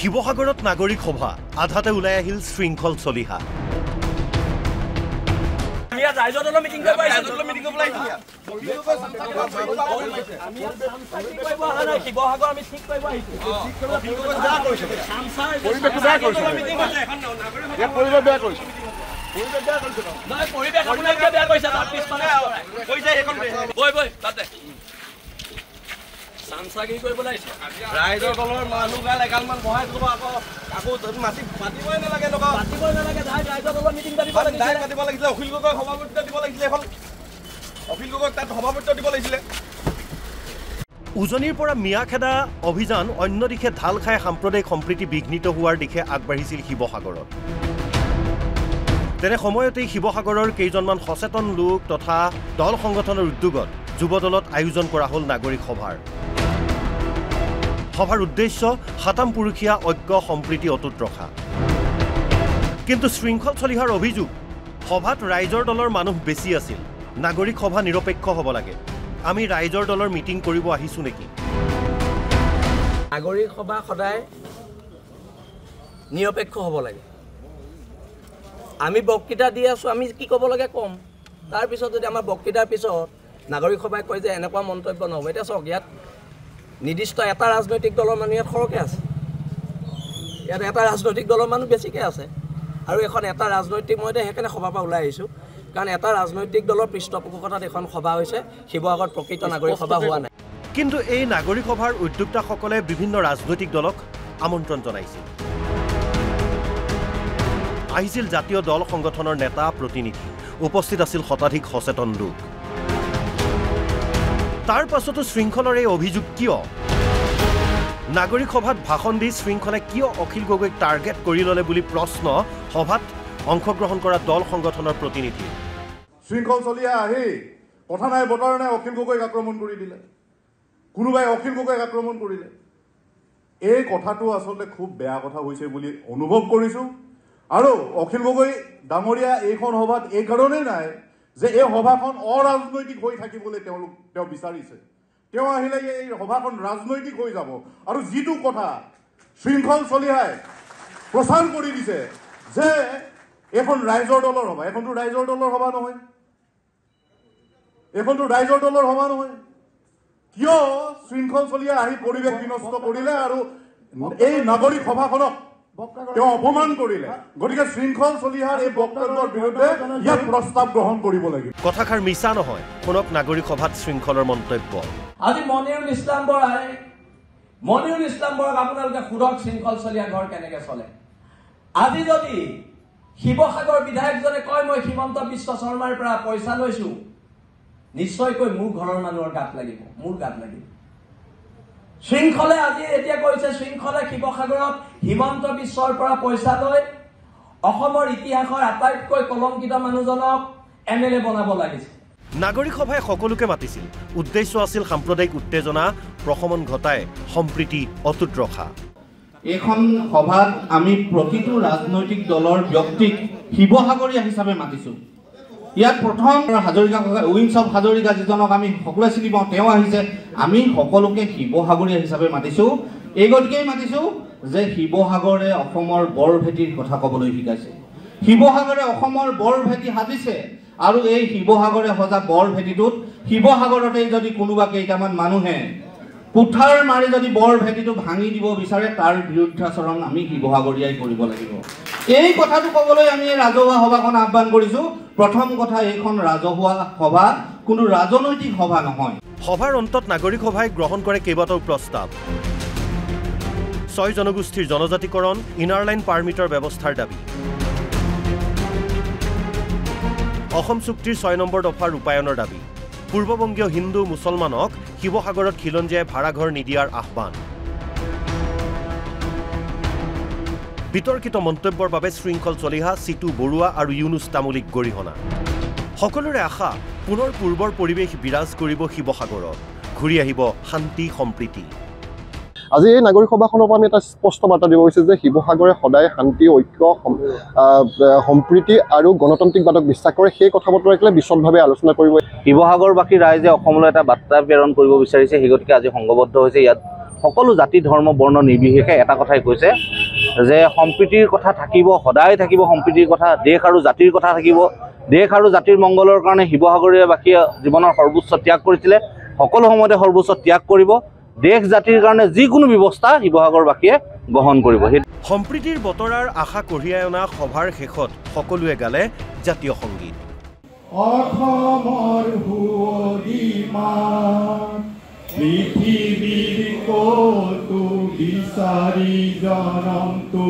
শিৱসাগৰত নাগৰিক সভা আধাতে ওলাই আহিল শৃংখল চলিহা। ৰাইজৰ দলৰ মানুহ গাল এগালমান বহাই দিব আকৌ মাতি পাতিবই নালাগে পাতিব লাগিছিলে অখিল গগৈ সভাপতিত্ব দিব লাগিছিলে এখন অখিল গগৈক তাত সভাপতিত্ব দিব লাগিছিলে। উজনিৰ পৰা মিয়াখেদা অভিযান অন্য দিশে ঢাল খাই সাম্প্ৰদায়িক সম্প্ৰীতি বিঘ্নিত হোৱাৰ দিশে আগবাঢ়িছিল শিৱসাগৰত। তেনে সময়তেই শিৱসাগৰৰ কেইজনমান সচেতন লোক তথা দল সংগঠনৰ উদ্যোগত যুৱদলত আয়োজন কৰা হ'ল নাগৰিক সভাৰ। সভাৰ উদ্দেশ্য সাতাম পুৰুষীয়া ঐক্য সম্প্ৰীতি অটুট ৰখা। কিন্তু শৃংখল চলিহাৰ অভিযোগ সভাত ৰাইজৰ দলৰ মানুহ বেছি আছিল। নাগৰিক সভা নিৰপেক্ষ হ'ব লাগে, আমি ৰাইজৰ দলৰ মিটিং কৰিব আহিছোঁ নেকি? নাগৰিক সভা সদায় নিৰপেক্ষ হ'ব লাগে। আমি বক্তৃতা দি আছোঁ, আমি কি ক'ব লাগে ক'ম। তাৰপিছত যদি আমাৰ বক্তৃতাৰ পিছত নাগৰিক সভাই কয় যে এনেকুৱা মন্তব্য নহ'ব, এতিয়া চাওক ইয়াত নিৰ্দিষ্ট এটা ৰাজনৈতিক দলৰ মানুহ ইয়াত সৰহকৈ আছে, ইয়াত এটা ৰাজনৈতিক দলৰ মানুহ বেছিকৈ আছে। আৰু এখন এটা ৰাজনৈতিক মই সেইকাৰণে সভাৰ পৰা ওলাই আহিছোঁ, কাৰণ এটা ৰাজনৈতিক দলৰ পৃষ্ঠপোষকতাত এখন সভা হৈছে, শিৱসাগৰত প্ৰকৃত নাগৰিক সভা হোৱা নাই। কিন্তু এই নাগৰিক সভাৰ উদ্যোক্তাসকলে বিভিন্ন ৰাজনৈতিক দলক আমন্ত্ৰণ জনাইছিল। আহিছিল জাতীয় দল সংগঠনৰ নেতা প্ৰতিনিধি, উপস্থিত আছিল শতাধিক সচেতন লোক। তাৰ পাছতো শৃংখলৰ এই অভিযোগ কিয়? নাগৰিক সভাত ভাষণ দি শৃংখলে কিয় অখিল গগৈক টাৰ্গেট কৰি ল'লে বুলি প্ৰশ্ন সভাত অংশগ্ৰহণ কৰা দল সংগঠনৰ প্ৰতিনিধি। শৃংখল চলিয়া আহি কথা নাই বতৰা নাই অখিল গগৈক আক্ৰমণ কৰি দিলে, কোনোবাই অখিল গগৈক আক্ৰমণ কৰিলে। এই কথাটো আচলতে খুব বেয়া কথা হৈছে বুলি অনুভৱ কৰিছোঁ। আৰু অখিল গগৈ ডাঙৰীয়া এইখন সভাত এই কাৰণেই নাই যে এই সভাখন অৰাজনৈতিক হৈ থাকিবলৈ তেওঁ বিচাৰিছে। তেওঁ আহিলে এই সভাখন ৰাজনৈতিক হৈ যাব। আৰু যিটো কথা শৃংখল চলিহাই প্ৰচাৰ কৰি দিছে যে এইখন ৰাইজৰ দলৰ সভা, এইখনতো ৰাইজৰ দলৰ সভা নহয়, এইখনতো ৰাইজৰ দলৰ সভা নহয়। কিয় শৃংখল চলিহাই আহি পৰিৱেশ বিনষ্ট কৰিলে আৰু এই নাগৰিক সভাখনক তেওঁ অপমান কৰিলে? গতিকে শৃংখল চলিহাৰ এই বক্তব্যৰ বিৰুদ্ধে ইয়াত প্ৰস্তাৱ গ্ৰহণ কৰিব লাগিব। কথাষাৰ মিছা নহয়, শুনক নাগৰিক সভাত শৃংখলৰ মন্তব্য। আজি মনিৰুল ইছলাম বৰাক আপোনালোকে সোধক শৃংখল চলিয়া ঘৰ কেনেকে চলে। আজি যদি শিৱসাগৰ বিধায়কজনে কয় মই হিমন্ত বিশ্ব শৰ্মাৰ পৰা পইচা লৈছো, নিশ্চয়কৈ মোৰ ঘৰৰ মানুহৰ গাত লাগিব, মোৰ গাত লাগিব। শৃংখলে আজি এতিয়া কৈছে শৃংখলে শিৱসাগৰত হিমন্ত বিশ্বৰ পৰা পইচা লৈ অসমৰ ইতিহাসৰ আটাইতকৈ কলংকিত মানুহজনক MLA বনাব লাগিছে। নাগৰিক সভাই সকলোকে মাতিছিল। উদ্দেশ্য আছিল সাম্প্ৰদায়িক উত্তেজনা প্ৰশমন ঘটাই সম্প্ৰীতি অটুট ৰখা। এইখন সভাত আমি প্ৰতিটো ৰাজনৈতিক দলৰ ব্যক্তিক শিৱসাগৰীয়া হিচাপে মাতিছোঁ। ইয়াত প্ৰথম হাজৰিকা উইংছ অফ হাজৰিকা, যিজনক আমি সকলোৱে চিনি পাওঁ, তেওঁ আহিছে। আমি সকলোকে শিৱসাগৰীয়া হিচাপে মাতিছোঁ। এই গতিকেই মাতিছোঁ যে শিৱসাগৰে অসমৰ বৰভেটিৰ কথা ক'বলৈ শিকাইছে। শিৱসাগৰে অসমৰ বৰভেটি সাজিছে আৰু এই শিৱসাগৰে সজা বৰভেটিটোত শিৱসাগৰতেই যদি কোনোবা কেইটামান মানুহে পুঠাৰ মাৰি যদি বৰভেটিটো ভাঙি দিব বিচাৰে, তাৰ বিৰুদ্ধাচৰণ আমি শিৱসাগৰীয়াই কৰিব লাগিব। এই কথাটো ক'বলৈ আমি ৰাজহুৱা সভাখন আহ্বান কৰিছোঁ। প্ৰথম কথা, এইখন ৰাজহুৱা সভা, কোনো ৰাজনৈতিক সভা নহয়। সভাৰ অন্তত নাগৰিক সভাই গ্ৰহণ কৰে কেইবাটাও প্ৰস্তাৱ। 6 জনগোষ্ঠীৰ জনজাতিকৰণ, ইনাৰ লাইন পাৰ্মিটৰ ব্যৱস্থাৰ দাবী, অসম চুক্তিৰ 6 নম্বৰ দফাৰ ৰূপায়ণৰ দাবী, পূৰ্ববংগীয় হিন্দু মুছলমানক শিৱসাগৰত খিলঞ্জীয়াই ভাড়াঘৰ নিদিয়াৰ আহ্বান। বিতৰ্কিত মন্তব্যৰ বাবে শৃংখল চলিহা, চিটু বৰুৱা আৰু ইউনুছ তামুলীক গৰিহণা। সকলোৰে আশা পুনৰ পূৰ্বৰ পৰিৱেশ বিৰাজ কৰিব শিৱসাগৰত, ঘূৰি আহিব শান্তি সম্প্ৰীতি। আজি এই নাগৰিক সভাখনৰ পৰা আমি এটা স্পষ্ট বাৰ্তা দিব বিচাৰিছোঁ যে শিৱসাগৰে সদায় শান্তি, ঐক্য, সম্প্ৰীতি আৰু গণতান্ত্ৰিকবাদক বিশ্বাস কৰে। সেই কথা বতৰাকে বিশদভাৱে আলোচনা কৰিব। শিৱসাগৰবাসী ৰাইজে অসমলৈ এটা বাৰ্তা প্ৰেৰণ কৰিব বিচাৰিছে, সেই গতিকে আজি সংঘবদ্ধ হৈছে। ইয়াত সকলো জাতি ধৰ্ম বৰ্ণ নিৰ্বিশেষে এটা কথাই কৈছে যে সম্প্ৰীতিৰ কথা থাকিব, সদায় থাকিব সম্প্ৰীতিৰ কথা, দেশ আৰু জাতিৰ কথা থাকিব। দেশ আৰু জাতিৰ মংগলৰ কাৰণে শিৱসাগৰীয়াবাসীয়ে জীৱনৰ সৰ্বোচ্চ ত্যাগ কৰিছিলে, সকলো সময়তে সৰ্বোচ্চ ত্যাগ কৰিব। দেশ জাতিৰ কাৰণে যিকোনো ব্যৱস্থা শিৱসাগৰবাসীয়ে গ্ৰহণ কৰিব। সম্প্ৰীতিৰ বতৰাৰ আশা কঢ়িয়াই অনা সভাৰ শেষত সকলোৱে গালে জাতীয় সংগীত। অসমৰ সুৱদিমান পৃথিৱীৰ ক'তো বিচাৰি জনমটো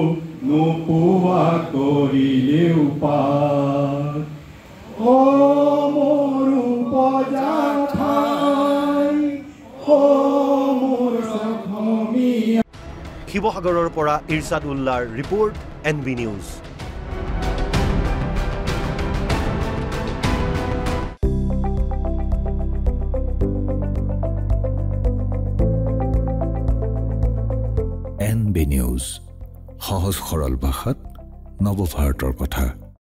নোপোৱা কৰিলেও পাৰ। অ মোৰ উপজা ঠাই, অ মোৰ অসমীয়া। শিৱসাগৰৰ পৰা ইৰছাদ উল্লাৰ report, NB news. NB news, সহজ সৰল ভাষাত নৱভাৰতৰ কথা।